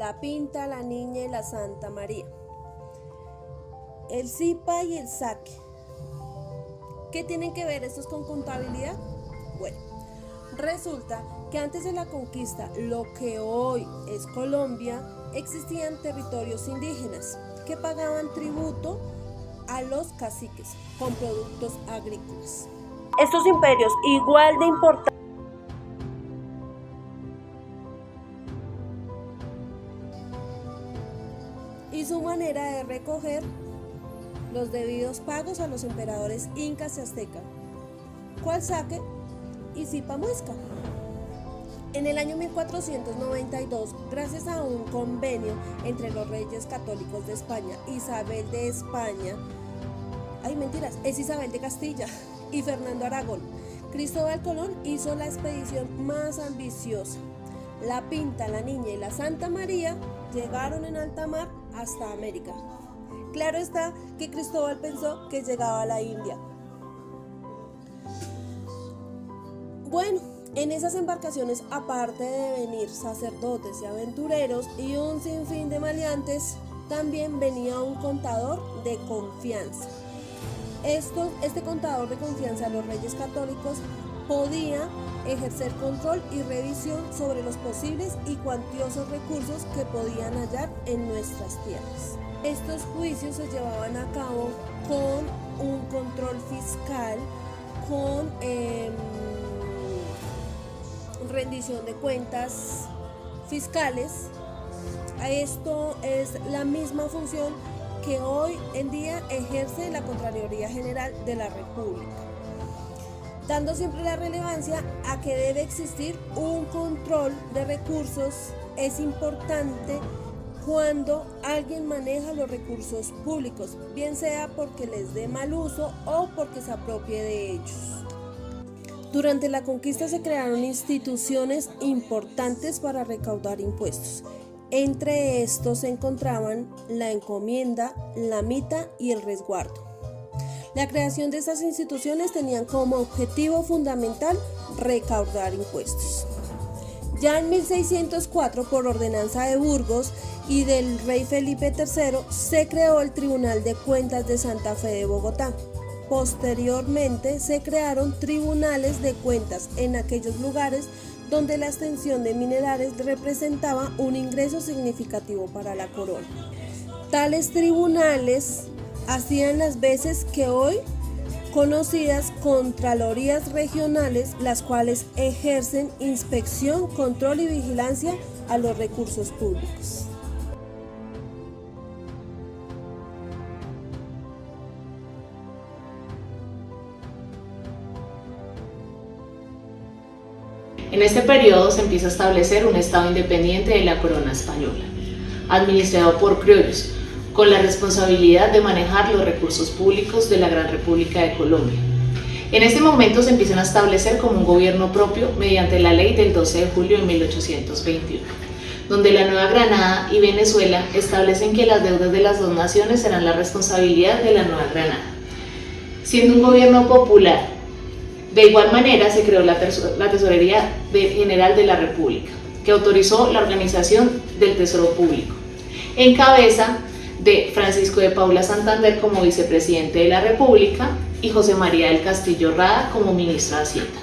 La Pinta, la Niña y la Santa María. El SIPA y el saque. ¿Qué tienen que ver estos con contabilidad? Bueno, resulta que antes de la conquista, lo que hoy es Colombia, existían territorios indígenas que pagaban tributo a los caciques con productos agrícolas. Estos imperios, igual de importantes, y su manera de recoger los debidos pagos a los emperadores incas y aztecas, cual saque y sipa muesca. En el año 1492, gracias a un convenio entre los reyes católicos de España, Isabel de España, es Isabel de Castilla y Fernando Aragón, Cristóbal Colón hizo la expedición más ambiciosa. La Pinta, la Niña y la Santa María llegaron en alta mar hasta América. Claro está que Cristóbal pensó que llegaba a la India. Bueno, en esas embarcaciones, aparte de venir sacerdotes y aventureros y un sinfín de maleantes, también venía un contador de confianza. Este contador de confianza de los reyes católicos podía ejercer control y revisión sobre los posibles y cuantiosos recursos que podían hallar en nuestras tierras. Estos juicios se llevaban a cabo con un control fiscal, con rendición de cuentas fiscales. Esto es la misma función que hoy en día ejerce la Contraloría General de la República, dando siempre la relevancia a que debe existir un control de recursos. Es importante cuando alguien maneja los recursos públicos, bien sea porque les dé mal uso o porque se apropie de ellos. Durante la conquista se crearon instituciones importantes para recaudar impuestos. Entre estos se encontraban la encomienda, la mita y el resguardo. La creación de estas instituciones tenían como objetivo fundamental recaudar impuestos. Ya en 1604, por ordenanza de Burgos y del rey Felipe III, se creó el Tribunal de Cuentas de Santa Fe de Bogotá. Posteriormente se crearon tribunales de cuentas en aquellos lugares donde la extensión de minerales representaba un ingreso significativo para la corona. Tales tribunales hacían las veces que hoy conocidas contralorías regionales, las cuales ejercen inspección, control y vigilancia a los recursos públicos. En este periodo se empieza a establecer un estado independiente de la corona española, administrado por criollos, con la responsabilidad de manejar los recursos públicos de la Gran República de Colombia. En este momento se empiezan a establecer como un gobierno propio mediante la ley del 12 de julio de 1821, donde la Nueva Granada y Venezuela establecen que las deudas de las dos naciones serán la responsabilidad de la Nueva Granada, siendo un gobierno popular. De igual manera se creó la Tesorería General de la República, que autorizó la organización del Tesoro Público, en cabeza de Francisco de Paula Santander como vicepresidente de la República y José María del Castillo Rada como ministro de Hacienda.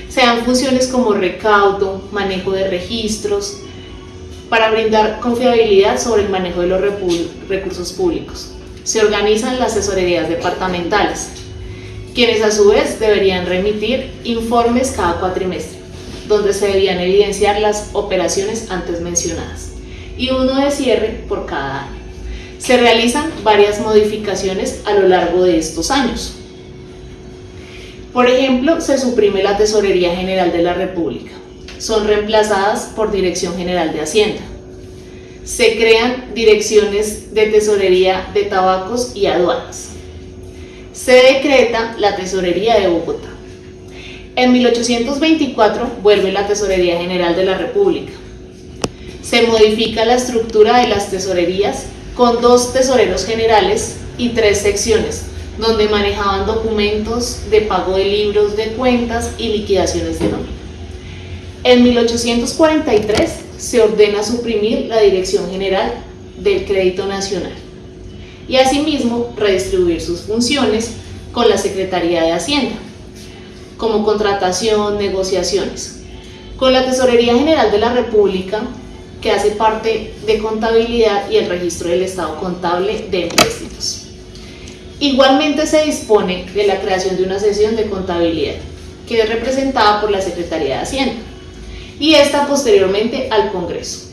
Se dan funciones como recaudo, manejo de registros, para brindar confiabilidad sobre el manejo de los recursos públicos. Se organizan las tesorerías departamentales, quienes a su vez deberían remitir informes cada cuatrimestre, donde se debían evidenciar las operaciones antes mencionadas, y uno de cierre por cada año. Se realizan varias modificaciones a lo largo de estos años. Por ejemplo, se suprime la Tesorería General de la República. Son reemplazadas por Dirección General de Hacienda. Se crean direcciones de tesorería de tabacos y aduanas. Se decreta la Tesorería de Bogotá. En 1824 vuelve la Tesorería General de la República. Se modifica la estructura de las tesorerías con 2 tesoreros generales y 3 secciones, donde manejaban documentos de pago de libros de cuentas y liquidaciones de nómina. En 1843 se ordena suprimir la Dirección General del Crédito Nacional y asimismo redistribuir sus funciones con la Secretaría de Hacienda, como contratación, negociaciones, con la Tesorería General de la República, que hace parte de contabilidad y el registro del estado contable de empréstitos. Igualmente se dispone de la creación de una sección de contabilidad, que es representada por la Secretaría de Hacienda, y esta posteriormente al Congreso.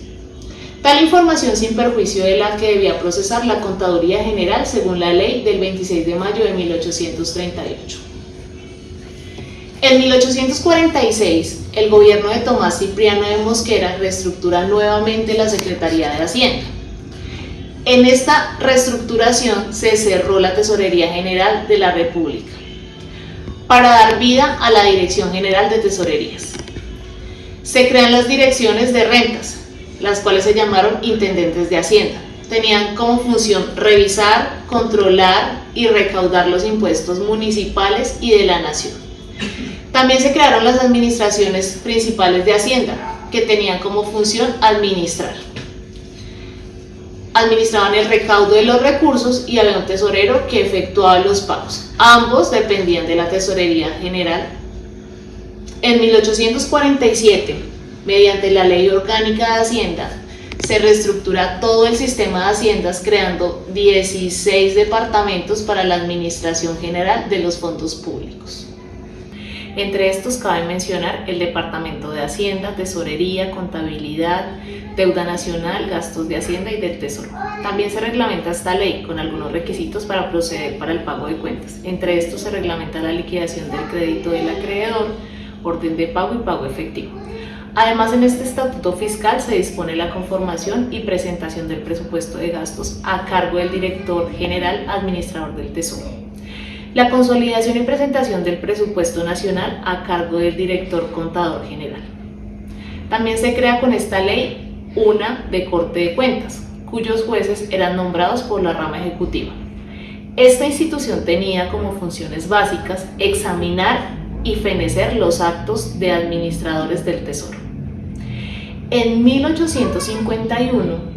Tal información sin perjuicio de la que debía procesar la Contaduría General según la ley del 26 de mayo de 1838. En 1846, el gobierno de Tomás Cipriano de Mosquera reestructura nuevamente la Secretaría de Hacienda. En esta reestructuración se cerró la Tesorería General de la República para dar vida a la Dirección General de Tesorerías. Se crean las direcciones de rentas, las cuales se llamaron intendentes de Hacienda. Tenían como función revisar, controlar y recaudar los impuestos municipales y de la nación. También se crearon las administraciones principales de Hacienda, que tenían como función administrar. Administraban el recaudo de los recursos y había un tesorero que efectuaba los pagos. Ambos dependían de la Tesorería General. En 1847, mediante la Ley Orgánica de Hacienda, se reestructura todo el sistema de haciendas creando 16 departamentos para la administración general de los fondos públicos. Entre estos cabe mencionar el Departamento de Hacienda, Tesorería, Contabilidad, Deuda Nacional, Gastos de Hacienda y del Tesoro. También se reglamenta esta ley con algunos requisitos para proceder para el pago de cuentas. Entre estos se reglamenta la liquidación del crédito del acreedor, orden de pago y pago efectivo. Además, en este estatuto fiscal se dispone la conformación y presentación del presupuesto de gastos a cargo del director general administrador del Tesoro. La consolidación y presentación del presupuesto nacional a cargo del director contador general. También se crea con esta ley una de Corte de Cuentas, cuyos jueces eran nombrados por la rama ejecutiva. Esta institución tenía como funciones básicas examinar y fenecer los actos de administradores del Tesoro. En 1851,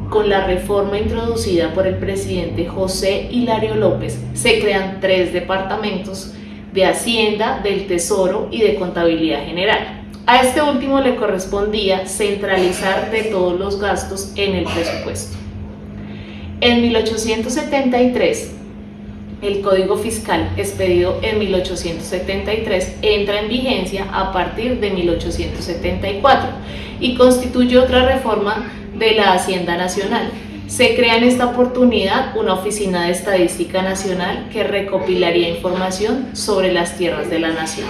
con la reforma introducida por el presidente José Hilario López, se crean 3 departamentos de Hacienda, del Tesoro y de Contabilidad General. A este último le correspondía centralizar de todos los gastos en el presupuesto. En 1873, el Código Fiscal, expedido en 1873, entra en vigencia a partir de 1874 y constituye otra reforma de la Hacienda Nacional. Se crea en esta oportunidad una Oficina de Estadística Nacional que recopilaría información sobre las tierras de la nación.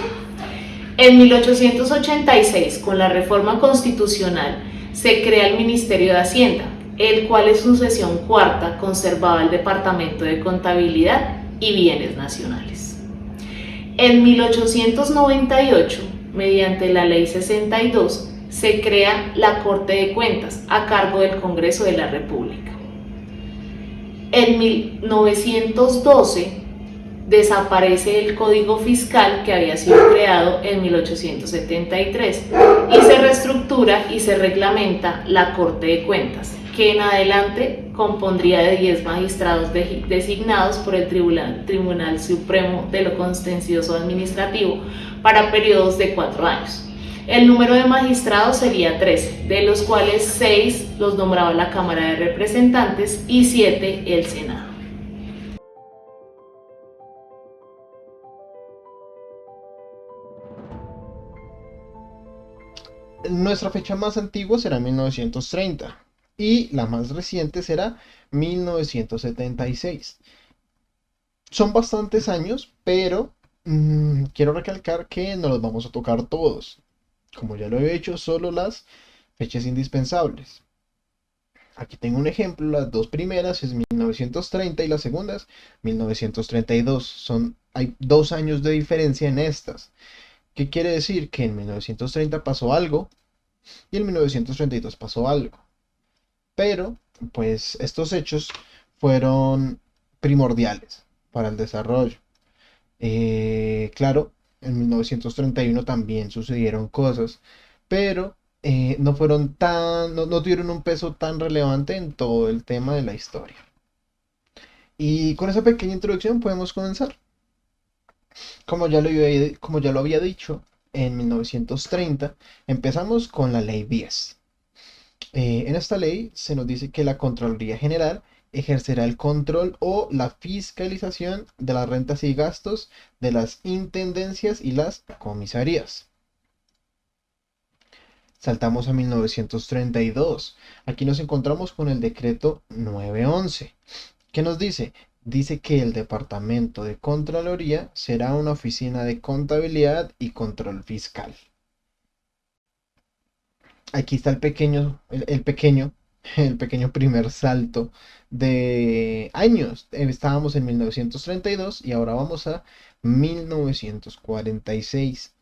En 1886, con la reforma constitucional, se crea el Ministerio de Hacienda, el cual en su sesión cuarta conservaba el Departamento de Contabilidad y Bienes Nacionales. En 1898, mediante la Ley 62, se crea la Corte de Cuentas a cargo del Congreso de la República. En 1912 desaparece el Código Fiscal que había sido creado en 1873 y se reestructura y se reglamenta la Corte de Cuentas, que en adelante compondría de 10 magistrados designados por el Tribunal Supremo de lo Contencioso Administrativo para periodos de 4 años. El número de magistrados sería 13, de los cuales 6 los nombraba la Cámara de Representantes y 7 el Senado. Nuestra fecha más antigua será 1930 y la más reciente será 1976. Son bastantes años, pero quiero recalcar que no los vamos a tocar todos. Como ya lo he hecho, solo las fechas indispensables. Aquí tengo un ejemplo, las 2 primeras es 1930 y las segundas 1932. Hay 2 años de diferencia en estas. ¿Qué quiere decir? Que en 1930 pasó algo y en 1932 pasó algo. Pero, pues, estos hechos fueron primordiales para el desarrollo. Claro, en 1931 también sucedieron cosas, pero no tuvieron un peso tan relevante en todo el tema de la historia. Y con esa pequeña introducción podemos comenzar. Como ya lo había dicho, en 1930 empezamos con la Ley 10. En esta ley se nos dice que la Contraloría General ejercerá el control o la fiscalización de las rentas y gastos de las intendencias y las comisarías. Saltamos a 1932. Aquí nos encontramos con el decreto 911. ¿Qué nos dice? Dice que el Departamento de Contraloría será una oficina de contabilidad y control fiscal. Aquí está el pequeño primer salto de años. Estábamos en 1932 y ahora vamos a 1946.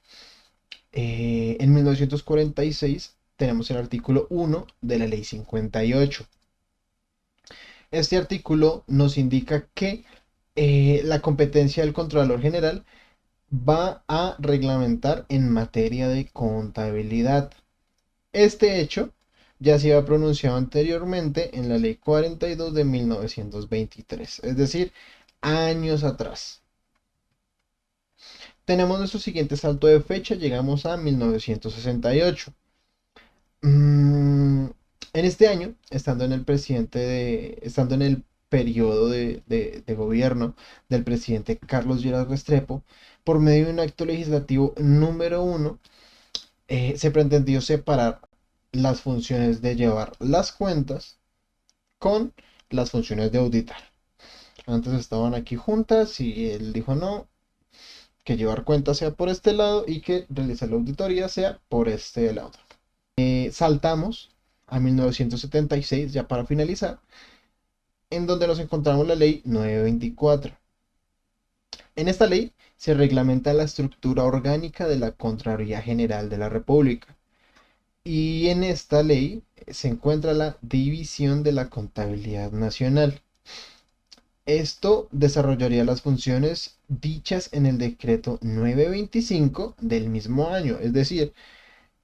En 1946 tenemos el artículo 1 de la Ley 58. Este artículo nos indica que la competencia del Contralor General va a reglamentar en materia de contabilidad. Este hecho ya se había pronunciado anteriormente en la Ley 42 de 1923, es decir, años atrás. Tenemos nuestro siguiente salto de fecha, llegamos a 1968. En este año, estando en el periodo de gobierno del presidente Carlos Lleras Restrepo, por medio de un acto legislativo número 1, se pretendió separar las funciones de llevar las cuentas con las funciones de auditar. Antes estaban aquí juntas y él dijo no, que llevar cuentas sea por este lado y que realizar la auditoría sea por este lado. Saltamos a 1976 ya para finalizar, en donde nos encontramos la ley 924. En esta ley se reglamenta la estructura orgánica de la Contraloría General de la República. Y en esta ley se encuentra la división de la contabilidad nacional. Esto desarrollaría las funciones dichas en el decreto 925 del mismo año. Es decir,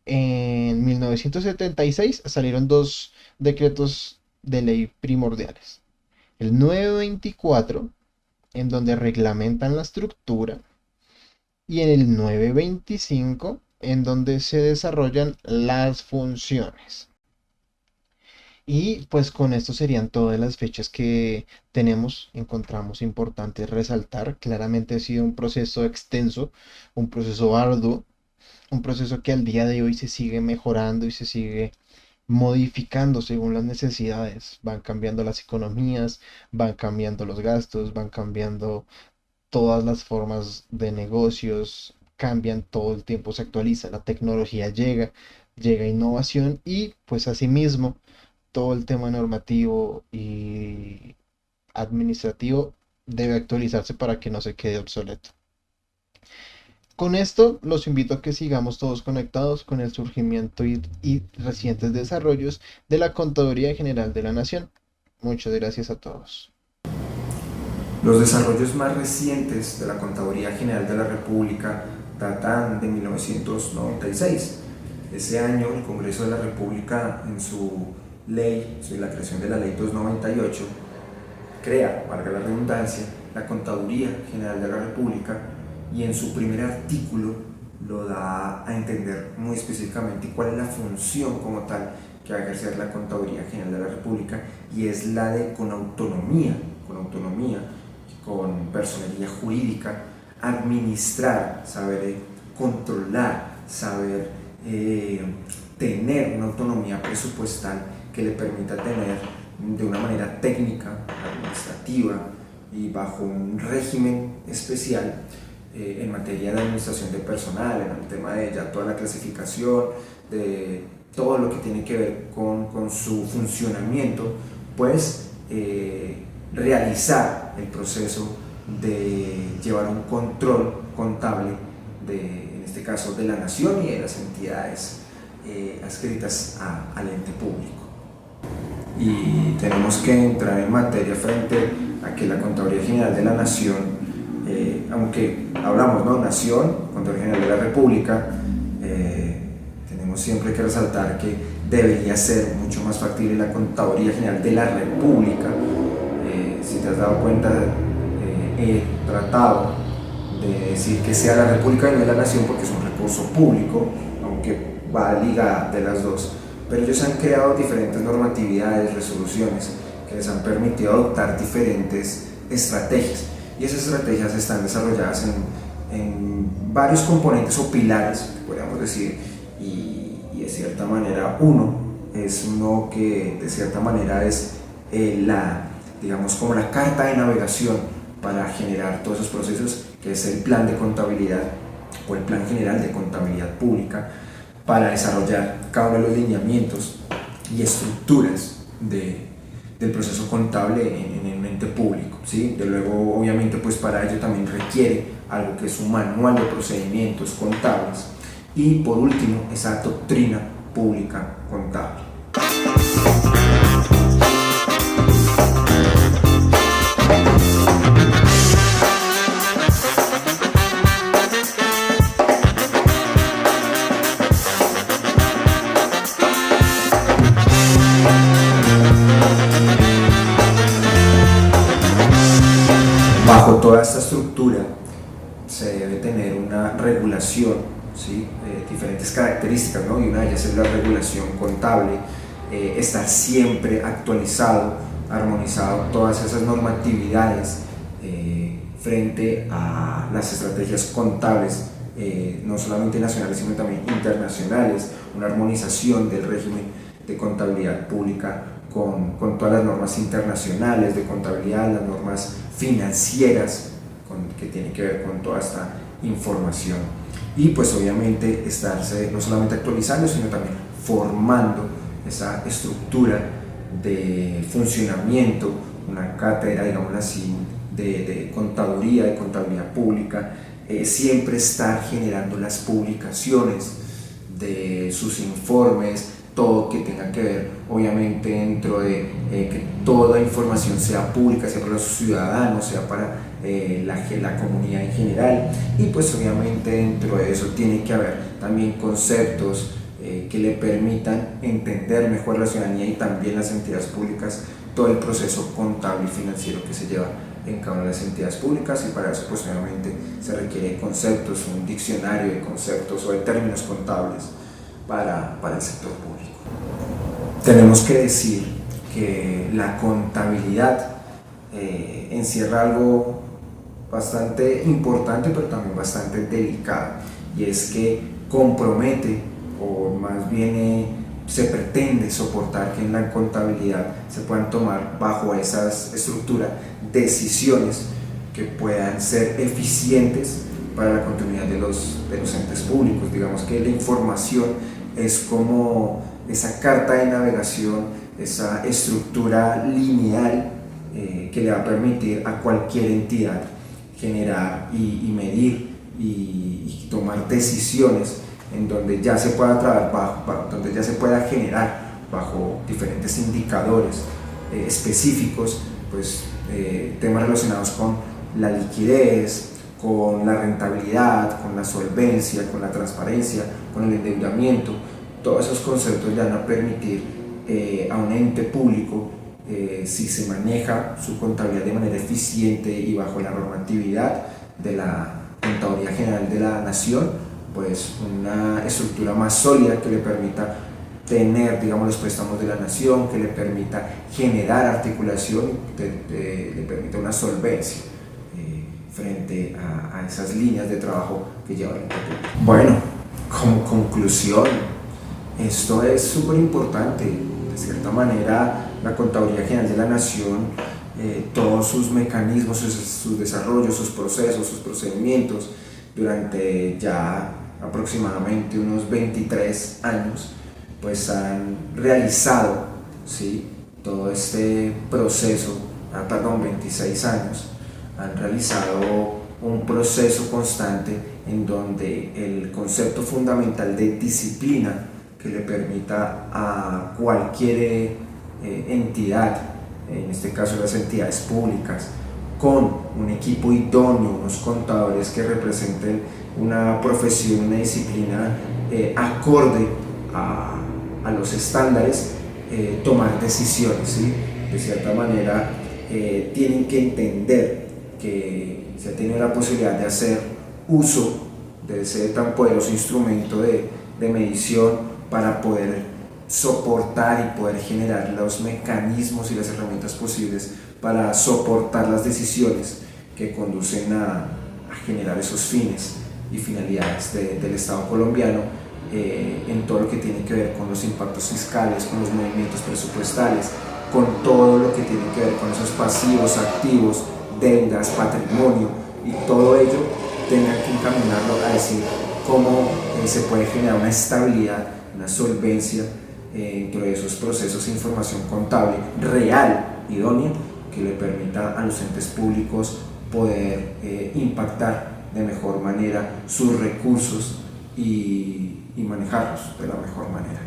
en 1976 salieron dos decretos de ley primordiales. El 924, en donde reglamentan la estructura, y en el 925, en donde se desarrollan las funciones. Y pues con esto serían todas las fechas que encontramos importantes resaltar. Claramente ha sido un proceso extenso, un proceso arduo, un proceso que al día de hoy se sigue mejorando y se sigue modificando según las necesidades. Van cambiando las economías, van cambiando los gastos, van cambiando todas las formas de negocios, cambian todo el tiempo, se actualiza, la tecnología llega innovación y pues asimismo todo el tema normativo y administrativo debe actualizarse para que no se quede obsoleto. Con esto los invito a que sigamos todos conectados con el surgimiento y recientes desarrollos de la Contaduría General de la Nación. Muchas gracias a todos. Los desarrollos más recientes de la Contaduría General de la República datan de 1996. Ese año el Congreso de la República, en su ley, sobre la creación de la Ley 298, crea, valga la redundancia, la Contaduría General de la República, y en su primer artículo lo da a entender muy específicamente cuál es la función como tal que va a ejercer la Contaduría General de la República, y es la de con autonomía, con personería jurídica, administrar, saber controlar, saber tener una autonomía presupuestal que le permita tener de una manera técnica, administrativa y bajo un régimen especial en materia de administración de personal, en el tema de ya toda la clasificación, de todo lo que tiene que ver con su funcionamiento, pues realizar el proceso de llevar un control contable, en este caso de la nación y de las entidades adscritas al ente público. Y tenemos que entrar en materia frente a que la Contaduría General de la Nación, aunque hablamos, ¿no? Nación, Contaduría General de la República, tenemos tenemos siempre que resaltar que debería ser mucho más factible la Contaduría General de la República. Si te has dado cuenta, he tratado de decir que sea la República y no de la Nación porque es un recurso público, aunque va ligada de las dos. Pero ellos han creado diferentes normatividades, resoluciones que les han permitido adoptar diferentes estrategias, y esas estrategias están desarrolladas en varios componentes o pilares, podríamos decir, y de cierta manera uno que de cierta manera es digamos como la carta de navegación para generar todos esos procesos, que es el plan de contabilidad o el plan general de contabilidad pública, para desarrollar cada uno de los lineamientos y estructuras del proceso contable en el ente público, ¿sí? De luego, obviamente, pues para ello también requiere algo que es un manual de procedimientos contables y, por último, esa doctrina pública contable. Bajo toda esta estructura se debe tener una regulación, ¿sí? Diferentes características, ¿no? Y una de ellas es la regulación contable, estar siempre actualizado, armonizado todas esas normatividades frente a las estrategias contables, no solamente nacionales sino también internacionales, una armonización del régimen de contabilidad pública con todas las normas internacionales de contabilidad, las normas financieras que tienen que ver con toda esta información, y pues obviamente estarse no solamente actualizando sino también formando esa estructura de funcionamiento, una cátedra, digamos así, de contaduría, de contabilidad pública, siempre estar generando las publicaciones de sus informes, todo que tenga que ver obviamente dentro de que toda información sea pública, sea para los ciudadanos, sea para la comunidad en general, y pues obviamente dentro de eso tiene que haber también conceptos que le permitan entender mejor a la ciudadanía y también las entidades públicas todo el proceso contable y financiero que se lleva en cada una de las entidades públicas, y para eso pues obviamente se requiere conceptos, un diccionario de conceptos o de términos contables para el sector público. Tenemos que decir que la contabilidad encierra algo bastante importante pero también bastante delicado, y es que compromete, o más bien se pretende soportar que en la contabilidad se puedan tomar bajo esa estructura decisiones que puedan ser eficientes para la continuidad de los entes públicos. Digamos que la información es como esa carta de navegación, esa estructura lineal que le va a permitir a cualquier entidad generar y medir y tomar decisiones en donde ya se pueda trabajar, donde ya se pueda generar bajo diferentes indicadores específicos, pues temas relacionados con la liquidez, con la rentabilidad, con la solvencia, con la transparencia, con el endeudamiento. Todos esos conceptos ya van a permitir a un ente público, si se maneja su contabilidad de manera eficiente y bajo la normatividad de la Contaduría General de la Nación, pues una estructura más sólida que le permita tener, digamos, los préstamos de la nación, que le permita generar articulación, le permita una solvencia frente a esas líneas de trabajo que lleva el ente público. Bueno, como conclusión, esto es súper importante. De cierta manera, la Contaduría General de la Nación, todos sus mecanismos, sus desarrollos, sus procesos, sus procedimientos, durante ya aproximadamente unos 23 años, pues han realizado, ¿sí?, todo este proceso, 26 años, han realizado un proceso constante en donde el concepto fundamental de disciplina que le permita a cualquier entidad, en este caso las entidades públicas, con un equipo idóneo, unos contadores que representen una profesión, una disciplina acorde a los estándares, tomar decisiones, ¿sí? De cierta manera tienen que entender que se ha tenido la posibilidad de hacer uso de ese tan poderoso instrumento de medición para poder soportar y poder generar los mecanismos y las herramientas posibles para soportar las decisiones que conducen a generar esos fines y finalidades del Estado colombiano, en todo lo que tiene que ver con los impactos fiscales, con los movimientos presupuestales, con todo lo que tiene que ver con esos pasivos, activos, deudas, patrimonio, y todo ello tenga que encaminarlo a decir cómo se puede generar una estabilidad, una solvencia dentro de esos procesos de información contable real, idónea, que le permita a los entes públicos poder impactar de mejor manera sus recursos y manejarlos de la mejor manera.